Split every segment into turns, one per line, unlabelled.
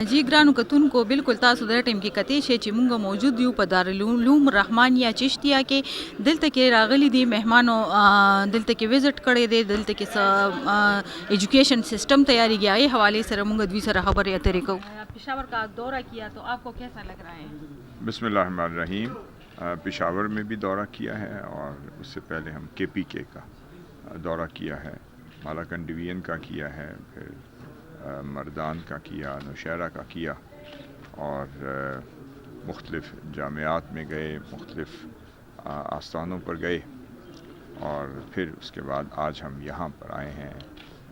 جی ګرانو کتونکو بالکل تاسو د ټیم کې کتی شي چې مونږ موجود یو په دارالعلوم رحمانیه چشتیه کې دلته کې راغلي دي مهمانو دلته کې وزټ کړي دي دلته کې ایجوکیشن سسٹم تیاریږي هغه حواله سره مونږ دوی سره خبرې اترې کوو. پشاور کا دورہ کیا تو آپ کو کیسا لگ رہا ہے؟
بسم اللہ الرحمن الرحیم. پشاور میں بھی دورہ کیا ہے اور اس سے پہلے ہم کے پی کے کا دورہ کیا ہے, مالاکنڈ ڈویژن کا کیا ہے, پھر مردان کا کیا, نوشہرہ کا کیا, اور مختلف جامعات میں گئے, مختلف آستانوں پر گئے, اور پھر اس کے بعد آج ہم یہاں پر آئے ہیں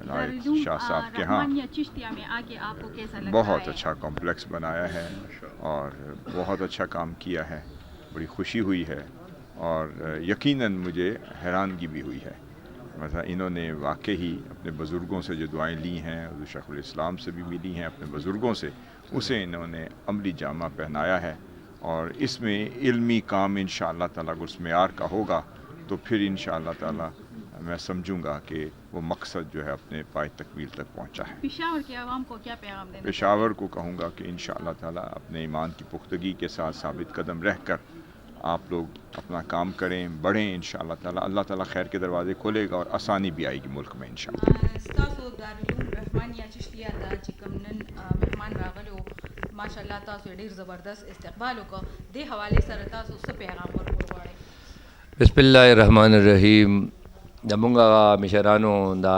عنایت شاہ صاحب کے ہاں. بہت اچھا کمپلیکس بنایا ہے اور بہت اچھا کام کیا ہے, بڑی خوشی ہوئی ہے اور یقیناً مجھے حیرانگی بھی ہوئی ہے. مثلا انہوں نے واقعی اپنے بزرگوں سے جو دعائیں لی ہیں, حضور شیخ الاسلام سے بھی ملی ہیں, اپنے بزرگوں سے, اسے انہوں نے عملی جامہ پہنایا ہے. اور اس میں علمی کام انشاءاللہ تعالیٰ اگر اس معیار کا ہوگا تو پھر انشاءاللہ تعالیٰ میں سمجھوں گا کہ وہ مقصد جو ہے اپنے پائے تکمیل تک پہنچا ہے.
پشاور کے عوام کو کیا پیغام دینا؟
پشاور کو کہوں گا کہ انشاءاللہ تعالیٰ اپنے ایمان کی پختگی کے ساتھ ثابت قدم رہ کر آپ لوگ اپنا کام کریں, بڑھیں انشاءاللہ تعالیٰ. اللہ تعالیٰ خیر کے دروازے کھولے گا اور آسانی بھی آئے گی ملک میں انشاءاللہ.
تاسو دارالعلوم رحمانیه چشتیه ته چې کوم نن مهمان راغلی وو ماشاءالله تاسو ډېر زبردست استقبال وکړ, دې حوالې سره تاسو څه پیغام ورکول غواړئ؟
بسم الله الرحمن الرحیم. زمونږ مشرانو دا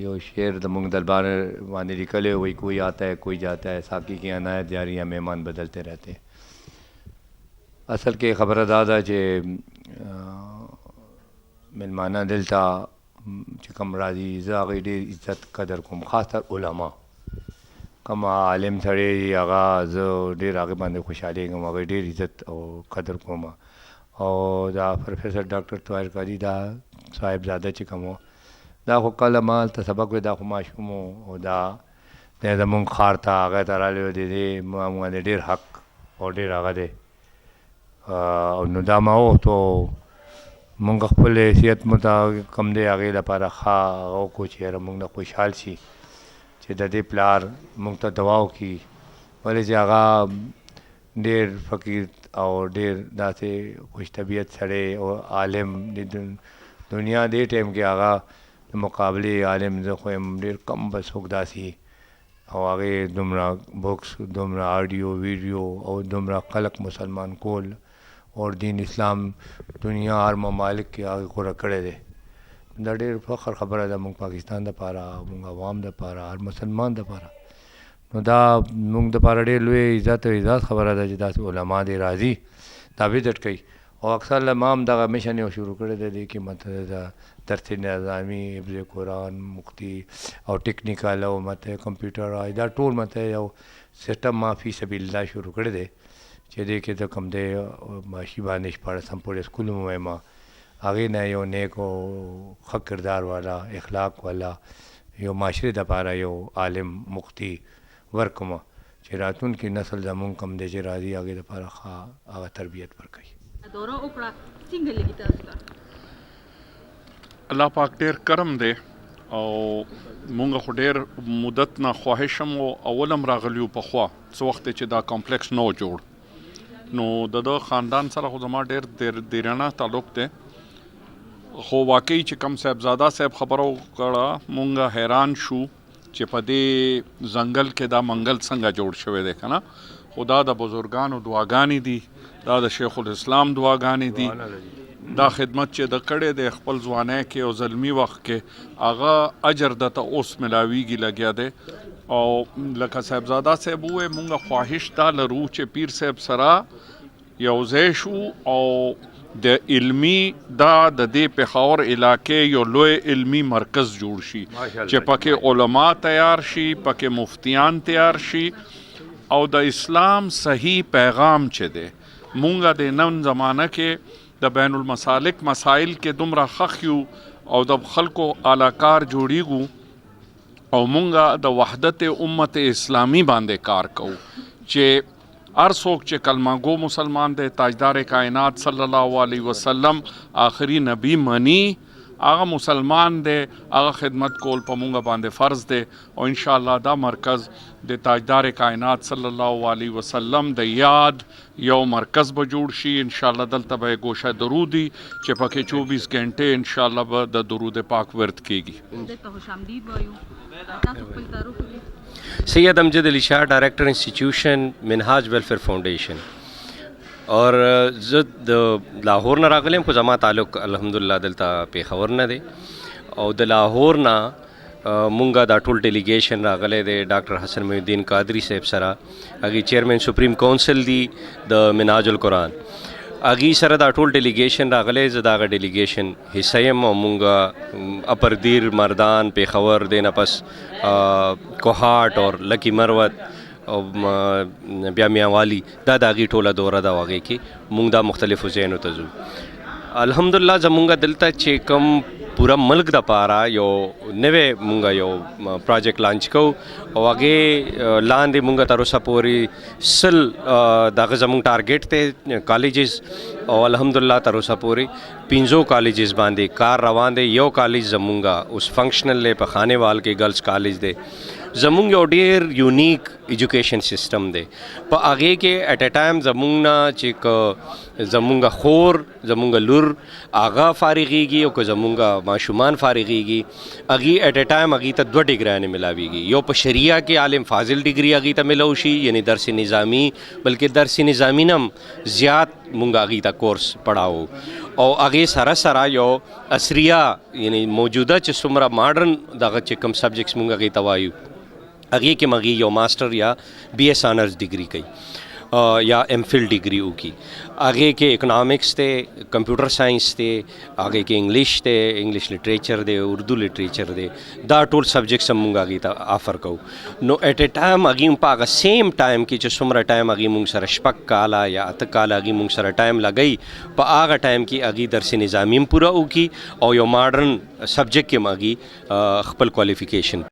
یو شعر زمونږ دربار باندې لیکلی وی, کوئی آتا ہے کوئی جاتا ہے, ساقی کی عنایت جاری ہے, مہمان بدلتے رہتے ہیں. اصل کې خبره دا ده چې مېلمانه دلته چې کوم راځي زه هغې ډېر عزت قدر کوم, خاص تر علما. کوم عالم سړی دی هغه زه ډېر هغې باندې خوشحالېږم, هغې ډېر عزت او قدر کوم. او دا پروفیسر ډاکټر طاهر قادري دا صاحبزاده چې کوم و دا خو کله ما هلته سبق وی, دا خو ماشوم و او دا دی زمونږ ښار ته هغه ته راغلی و, د دې ما باندې ډېر حق او ډېر هغه دی. نو دا ما وغوښتو مونږ خپل حیثیت مطابق کوم دی هغې لپاره ښه هغه وکړو چې یاره مونږ نه خوشحال شي چې د دې پلار مونږ ته دعا وکړي, ولې چې هغه ډېر فقیر او ډېر داسې خوش طبیعت سړی او عالم د دنیا دې ټایم کې هغه د مقابلې عالم زه خو یم ډېر کم به څوک داسې او هغې دومره بکس, دومره آډیو ویډیو او دومره خلق مسلمان کول اور دین اسلام دنیا هر ممالک کې هغې غوره کړی دی. دا ډېر فخر خبره ده مونږ پاکستان دپاره, مونږ عوام دپاره, هر مسلمان دپاره. نو دا مونږ دپاره ډېر لوی عزت او اعزاز خبره ده چې داسې علما دې راځي دا وزټ کوي. او اکثر ما هم دغه مشن یو شروع کړی دی, دې کې مطلب د درس نظامي, حفظ قرآن, مفتی او ټیکنیکل او مته کمپیوټر دا ټول مته یو سسټم ما فی سبیل الله شروع کړی دی چې دې کې د کوم دی ماشي باندې شپاړسم پورې سکول مو وایم, هغې نه یو نیک او ښه کردار والا اخلاق والا یو معاشرې دپاره یو عالم مفتی ورکوم چې راتلونکي نسل زمونږ کوم دی چې راځي هغې دپاره ښه هغه تربیت ورکوي.
دوره وکړه څنګه لګي تاسو ته؟
الله پاک ډېر کرم دی او مونږ خو ډېر مدت نه خواهش هم و اولم راغلیو پخوا څه وخت چې دا کمپلیکس نو جوړ, نو د ده خاندان سره خو زما ډېر دیرانه تعلق دی. خو واقعي چې کوم صاحبزاده صاحب خبره وکړه مونږ حیران شو چې په دې ځنګل کې دا منګل څنګه جوړ شوی دی که نه. خو دا د بزرګانو دعاګانې دي, دا د شیخ الاسلام دعاګانې دي, دا خدمت چې د کړی دی خپل ځوانۍ کې او زلمي وخت کې هغه اجر درته اوس ملاویږي لګیا دی. او لکه صاحبزاده صاحب ووایي مونږ خواهش دا لرو چې پیر صاحب سره یو ځای شو او د علمي دا د دې پېښور علاقې یو لوی علمي مرکز جوړ شي چې پکې علما تیار شي, پکې مفتیان تیار شي او د اسلام صحیح پیغام چې دی مونږ د نن زمانه کې د بین المسالک مسائل کې دومره خښ یو او د خلکو علاکار جوړیږو او مونږ د وحدت امت اسلامی باندې کار کوو چې هر څوک چې کلمه گو مسلمان دی, تاجدار کائنات صلی الله علیه وسلم آخری نبی منی, هغه مسلمان دی، هغه خدمت کول په مونږ باندې فرض دی. او ان شاء الله دا مرکز د تاجدار کائنات صلی الله علیه وسلم د یاد یو مرکز به جوړ شي. ان شاء الله دلته به ګوشه درودي چې پکې 24 غنټې ان شاء الله به د درود پاک ورد کیږي.
دلته خوش آمدید وایو. تاسو خپل تعارف وکړئ.
سید امجد علی شاہ، ڈائریکٹر انسٹیٹیوشن منہاج ویلفیئر فاؤنڈیشن. اور زه د لاهور نه راغلی یم، خو زما تعلق الحمدلله دلته پېښور نه دی. او د لاهور نه مونږه دا ټول ډیلیګیشن راغلی دی ډاکټر حسن محی الدین قادری صاحب سره، هغې چیئرمین سپریم کونسل دی د منهاج القرآن، هغې سره دا ټول ډیلیګیشن راغلی. زه د هغه ډیلیګیشن حصه یم. او مونږه اپر دیر، مردان، پېښور، دې نه پس کوهاټ اور لکی مروت او بیا میاوالی، دا د هغې ټوله دوره ده. او هغې کې مونږ دا مختلفو ځایونو ته ځو. الحمدلله زمونږه دلته چې کوم پورا ملک د پاره یو نوی مونږه یو پروجیکټ لانچ کوو، او هغې لاندې مونږه تر اوسه پورې 100 دغه زمونږ ټارګیټ دی کالجز. او الحمدلله تر اوسه پورې 15 کالجز باندې کار روان دی. یو کالج زمونږه اوس فنکشنل دی په خانیوال کې، گرلز کالج دی. زمونږ یو ډېر یونیک ایجوکیشن سسټم دی. په هغې کې ایټ ا ټایم زمونږ نه چې زمونږ خور، زمونږ لور هغه فارغېږي، او که زمونږ ماشومان فارغېږي، هغې ایټ ا ټایم هغې ته 2 ډګریانې ملاویږي. یو په شریعه کې عالم فاضل ډګري هغې ته ملو شي، یعنی درس نظامی، بلکې درس نظامی نه هم زیات مونږ هغې ته کورس پړاو. او هغې سره سره یو عصریه، یعنی موجوده چې څومره ماډرن دغه چې کوم سبجیکټس مونږ هغې ته وایو، هغې کې مغې یو ماسټر یا بی ایس آنرز ډګري کوي یا ایم فل ډګري وکړي. هغې کې اکنامکس دی، کمپیوټر ساینس دی، هغې کې انګلیش دی، انګلیش لټریچر دی، اردو لټریچر دی. دا ټول سبجیکټس هم مونږ هغې ته آفر کوو. نو ایټ ا ټایم هغې په هغه سیم ټایم کې چې څومره ټایم هغې مونږ سره 6 کاله یا 8 کاله هغې مونږ سره ټایم لګوي، په هغه ټایم کې هغې درس نظامي هم پوره وکړي او یو ماډرن سبجیکټ کې هم هغې خپل کوالیفیکیشن